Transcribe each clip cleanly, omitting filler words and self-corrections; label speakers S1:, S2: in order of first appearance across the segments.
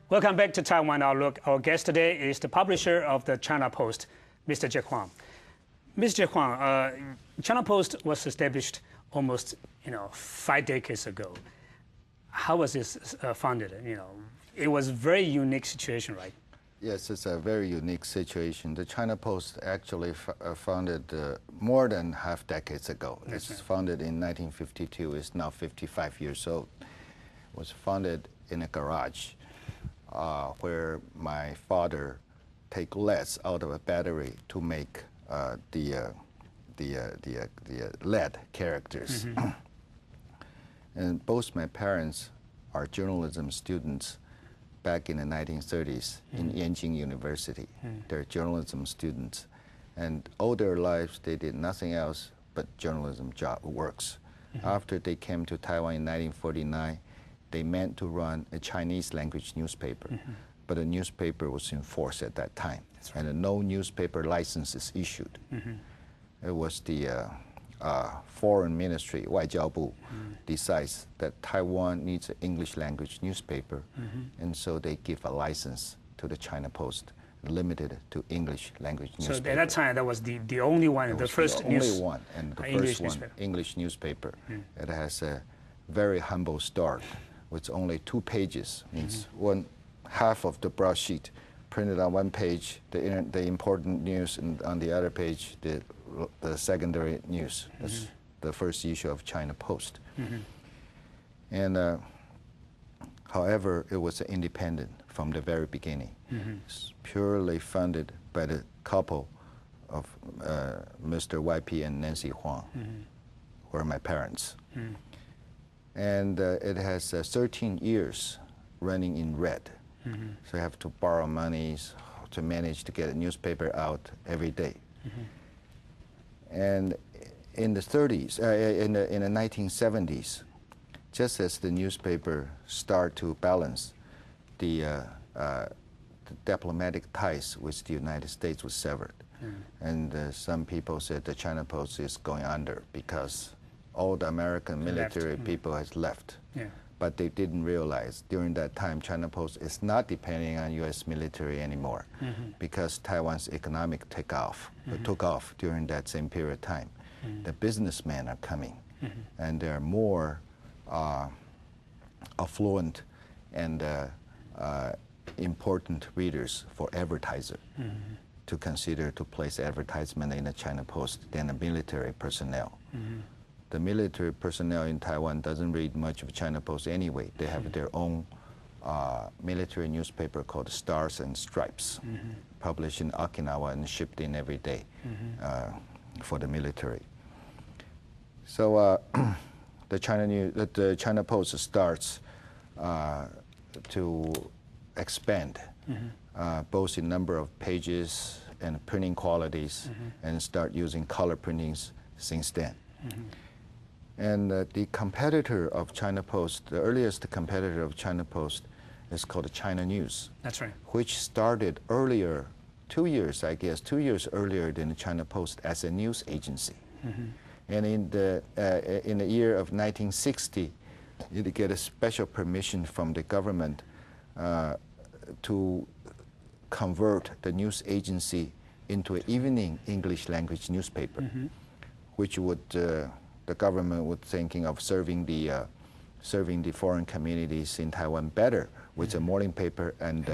S1: Welcome back to Taiwan Outlook. Our guest today is the publisher of the China Post, Mr. Jack Huang. Mr. Huang, China Post was established almost 5 decades ago. How was this founded? It was a very unique situation, right?
S2: Yes, it's a very unique situation. The China Post actually founded more than half decades ago.
S1: That's
S2: It's
S1: right.
S2: founded in 1952. It's now 55 years old. It was founded in a garage where my father take leads out of a battery to make the lead characters.
S1: Mm-hmm.
S2: And both my parents are journalism students back in the 1930s in Yanjing University. They're journalism students. And all their lives, they did nothing else but journalism works. After they came to Taiwan in 1949, they meant to run a Chinese language newspaper. But the newspaper was in force at that time.
S1: Right.
S2: And no newspaper licenses issued. It was the Foreign Ministry, 外交部, decides that Taiwan needs an English language newspaper, and so they give a license to the China Post, limited to English language newspaper.
S1: So at that time, that was the only one, the first
S2: only one, and the
S1: English
S2: first one,
S1: newspaper.
S2: English newspaper. It has a very humble start, with only 2 pages, means one half of the broadsheet printed on one page, the important news, and on the other page, the secondary news. That's the first issue of China Post. And however, it was independent from the very beginning. It's purely funded by the couple of Mr. YP and Nancy Huang, who are my parents. And it has 13 years running in red. So you have to borrow monies to manage to get a newspaper out every day. And in the 30s, in the 1970s, just as the newspaper started to balance, the diplomatic ties with the United States was severed. And some people said the China Post is going under because all the American military people has left. But they didn't realize during that time China Post is not depending on U.S. military anymore because Taiwan's economic took off during that same period of time. The businessmen are coming, and there are more affluent and important readers for advertiser to consider to place advertisement in the China Post than the military personnel. The military personnel in Taiwan doesn't read much of China Post anyway. They have their own military newspaper called Stars and Stripes, published in Okinawa and shipped in every day for the military. So the China Post starts to expand, both in number of pages and printing qualities, and start using color printings since then. And the competitor of China Post, the earliest competitor of China Post, is called China News.
S1: That's right.
S2: Which started earlier, 2 years earlier than the China Post as a news agency. And in the year of 1960, it get a special permission from the government to convert the news agency into an evening English language newspaper, which would the government was thinking of serving the foreign communities in Taiwan better with a morning paper and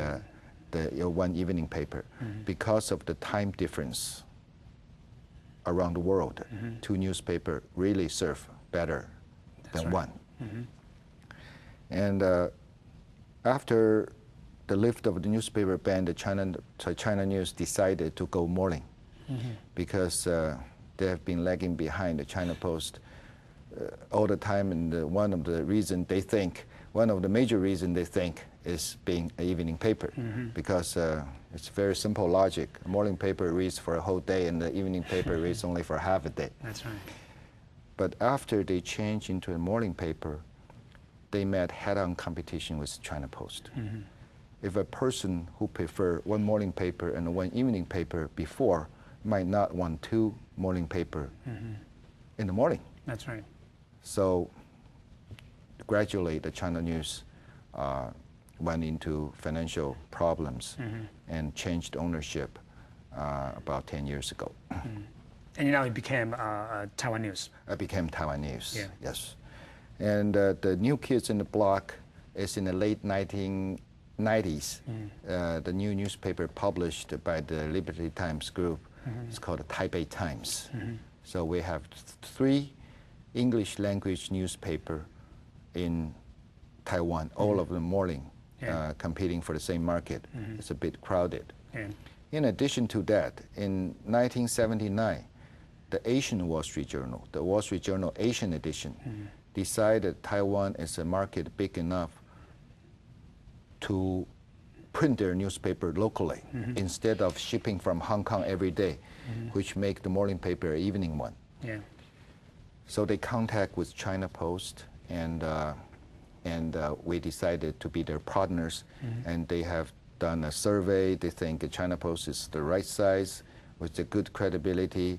S2: the one evening paper. Because of the time difference around the world, 2 newspapers really serve better than one. And after the lift of the newspaper ban, the China News decided to go morning because they have been lagging behind the China Post all the time, and one of the major reasons they think is being an evening paper, because it's very simple logic. A morning paper reads for a whole day, and the evening paper reads only for half a day.
S1: That's right.
S2: But after they changed into a morning paper, they met head-on competition with China Post. If a person who prefer one morning paper and one evening paper before might not want 2 morning paper in the morning.
S1: That's right.
S2: So gradually the China News went into financial problems and changed ownership about 10 years ago.
S1: And now it became Taiwan News.
S2: It became Taiwan News,
S1: yeah.
S2: Yes. And the New Kids in the Block is in the late 1990s. The new newspaper published by the Liberty Times Group. It's called the Taipei Times. So we have 3 English language newspaper in Taiwan, all of them morning, competing for the same market. It's a bit crowded. In addition to that, in 1979, the Asian Wall Street Journal, the Wall Street Journal Asian edition, decided Taiwan is a market big enough to print their newspaper locally instead of shipping from Hong Kong every day, which make the morning paper an evening one. So they contact with China Post, and we decided to be their partners, and they have done a survey. They think China Post is the right size, with the good credibility,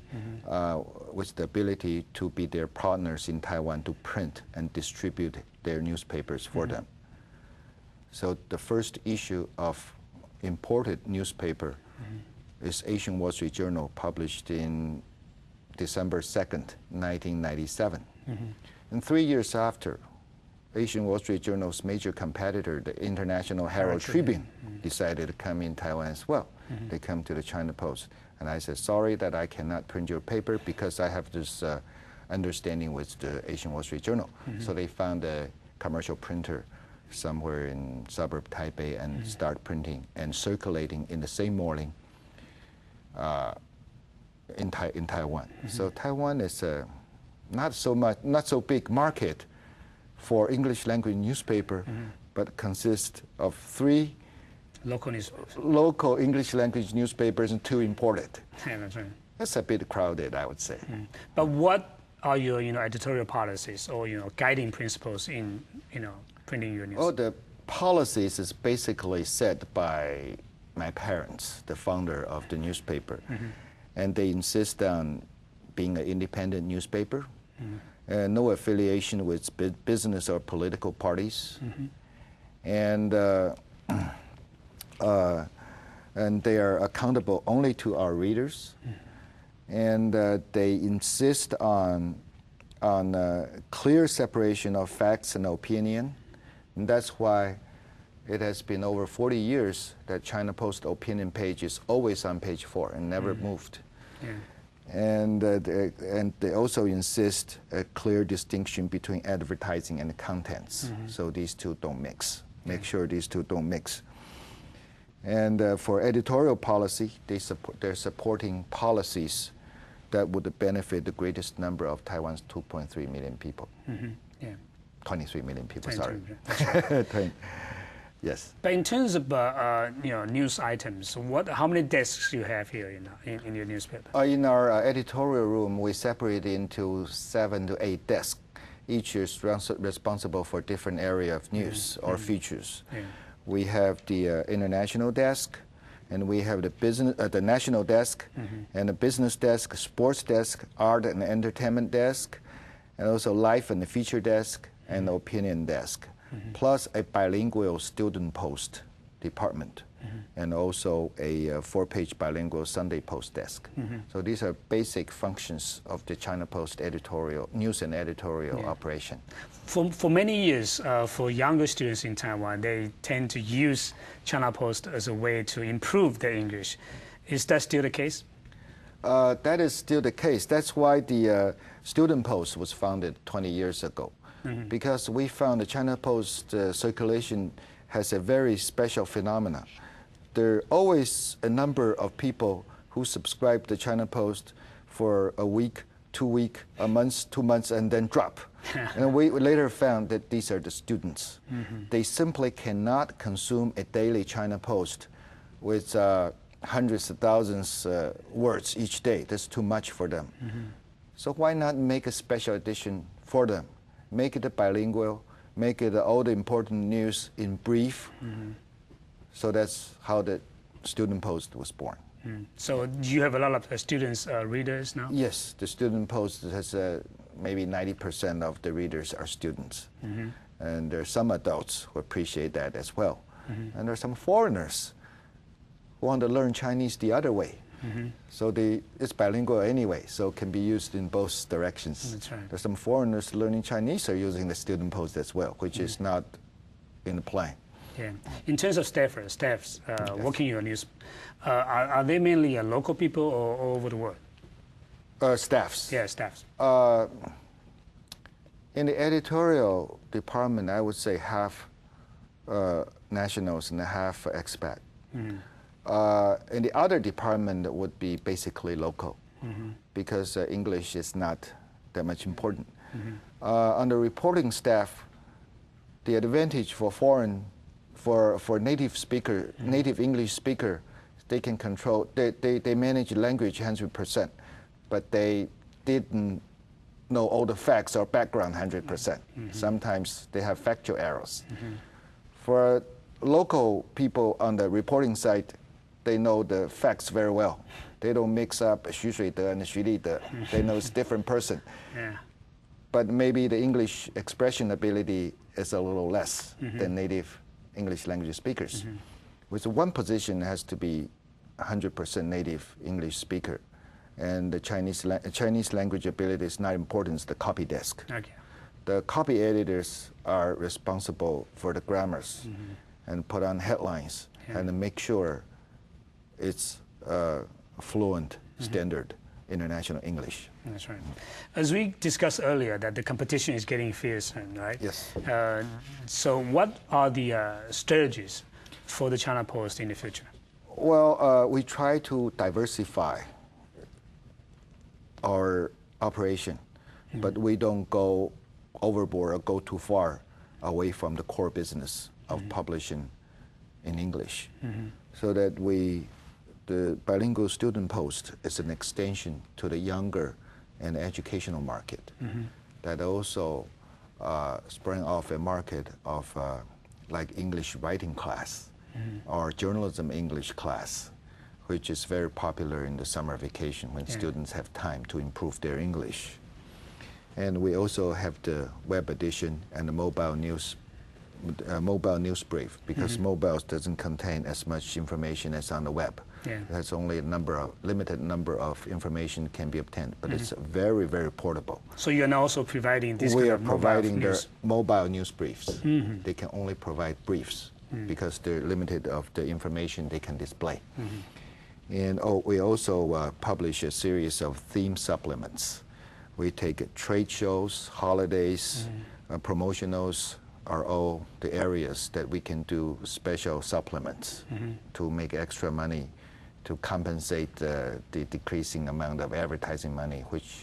S2: with the ability to be their partners in Taiwan to print and distribute their newspapers for them. So the first issue of imported newspaper is Asian Wall Street Journal, published in December 2nd, 1997. And 3 years after, Asian Wall Street Journal's major competitor, the International Herald Tribune, decided to come in Taiwan as well. They come to the China Post. And I said, sorry that I cannot print your paper because I have this understanding with the Asian Wall Street Journal. So they found a commercial printer somewhere in suburb Taipei and start printing and circulating in the same morning in Taiwan. So Taiwan is a not so big market for English language newspaper, but consists of 3 local English language newspapers and 2 imported.
S1: That's right.
S2: That's a bit crowded, I would say.
S1: But what are your editorial policies or guiding principles in printing your news?
S2: Oh, the policies is basically set by my parents, the founder of the newspaper, and they insist on being an independent newspaper, no affiliation with business or political parties, and they are accountable only to our readers, and they insist on clear separation of facts and opinion, and that's why it has been over 40 years that China Post opinion page is always on page 4 and never moved. And they also insist a clear distinction between advertising and contents, so these 2 don't mix. Make sure these 2 don't mix. And for editorial policy, they're supporting policies that would benefit the greatest number of Taiwan's 2.3 million people. 23 million people, sorry. Yes.
S1: But in terms of news items, how many desks you have here in your newspaper?
S2: In our editorial room, we separate into 7 to 8 desks. Each is responsible for different area of news or features. We have the international desk, and we have the national desk, and the business desk, sports desk, art and entertainment desk, and also life and the feature desk, and the opinion desk, plus a bilingual student post department, and also a 4-page bilingual Sunday Post desk. So these are basic functions of the China Post editorial, news and editorial operation.
S1: For many years, for younger students in Taiwan, they tend to use China Post as a way to improve their English. Is that still the case?
S2: That is still the case. That's why the Student Post was founded 20 years ago, because we found the China Post circulation has a very special phenomena. There are always a number of people who subscribe to China Post for a week, 2 weeks, a month, 2 months, and then drop. And we later found that these are the students. They simply cannot consume a daily China Post with hundreds of thousands words each day. That's too much for them. So why not make a special edition for them? Make it a bilingual, make it all the important news in brief. So that's how the Student Post was born.
S1: So do you have a lot of students, readers now?
S2: Yes, the Student Post has maybe 90% of the readers are students. And there are some adults who appreciate that as well. And there are some foreigners who want to learn Chinese the other way. So it's bilingual anyway, so it can be used in both directions.
S1: That's right.
S2: There's some foreigners learning Chinese are using the Student Post as well, which is not in the plan.
S1: Yeah. In terms of staffs working in your news, are they mainly local people or all over the world?
S2: Staffs.
S1: Yeah, staffs.
S2: In the editorial department, I would say half nationals and half expat. In the other department, it would be basically local, because English is not that much important. On the reporting staff, the advantage for for native speaker, native English speaker, they can control, they manage language 100%, but they didn't know all the facts or background 100%. Sometimes they have factual errors. For local people on the reporting side, they know the facts very well. They don't mix up Xu Shuide and Xu Lide. They know it's a different person.
S1: Yeah.
S2: But maybe the English expression ability is a little less than native English language speakers. With one position has to be 100% native English speaker. And the Chinese language ability is not important, it's the copy desk.
S1: Okay.
S2: The copy editors are responsible for the grammars and put on headlines and make sure it's fluent, standard international English.
S1: That's right. As we discussed earlier, that the competition is getting fierce, right?
S2: Yes.
S1: So what are the strategies for the China Post in the future?
S2: Well, we try to diversify our operation, but we don't go overboard or go too far away from the core business of publishing in English. So that the bilingual student post is an extension to the younger and educational market that also sprang off a market of like English writing class or journalism English class, which is very popular in the summer vacation when students have time to improve their English. And we also have the web edition and the mobile news brief, because mobile doesn't contain as much information as on the web. There's only a limited number of information can be obtained, but it's very, very portable.
S1: So you're now also providing this
S2: We
S1: kind
S2: are
S1: of
S2: providing
S1: mobile
S2: the mobile news briefs. They can only provide briefs because they're limited of the information they can display. And we also publish a series of theme supplements. We take trade shows, holidays, promotionals, are all the areas that we can do special supplements to make extra money to compensate the decreasing amount of advertising money which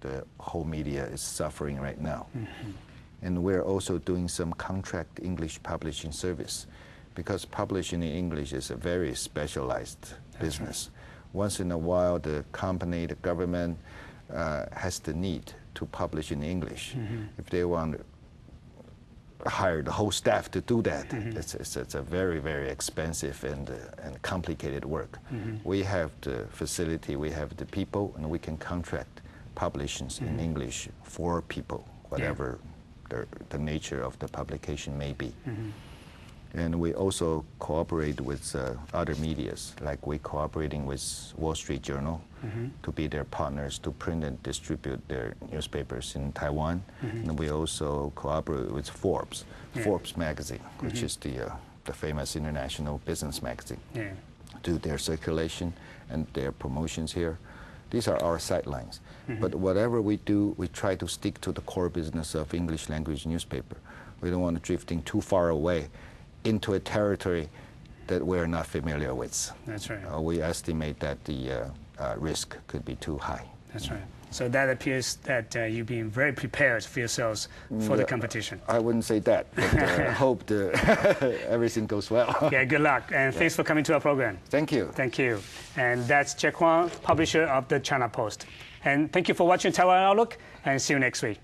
S2: the whole media is suffering right now. And we're also doing some contract English publishing service, because publishing in English is a very specialized business. Once in a while, the company, the government has the need to publish in English. If they want to hire the whole staff to do that, it's a very, very expensive and complicated work. We have the facility, we have the people, and we can contract publications in English for people, whatever the nature of the publication may be. And we also cooperate with other medias, like we're cooperating with Wall Street Journal to be their partners to print and distribute their newspapers in Taiwan. And we also cooperate with Forbes, Forbes magazine, which is the famous international business magazine, do their circulation and their promotions here. These are our sidelines. But whatever we do, we try to stick to the core business of English language newspaper. We don't want to drifting too far away into a territory that we're not familiar with.
S1: That's right.
S2: We estimate that the risk could be too high.
S1: That's right. So that appears that you've been very prepared for yourselves for the competition.
S2: I wouldn't say that, but I hope everything goes well.
S1: Yeah, good luck, and thanks for coming to our program.
S2: Thank you.
S1: Thank you. And that's Jack Huang, publisher of the China Post. And thank you for watching Taiwan Outlook, and see you next week.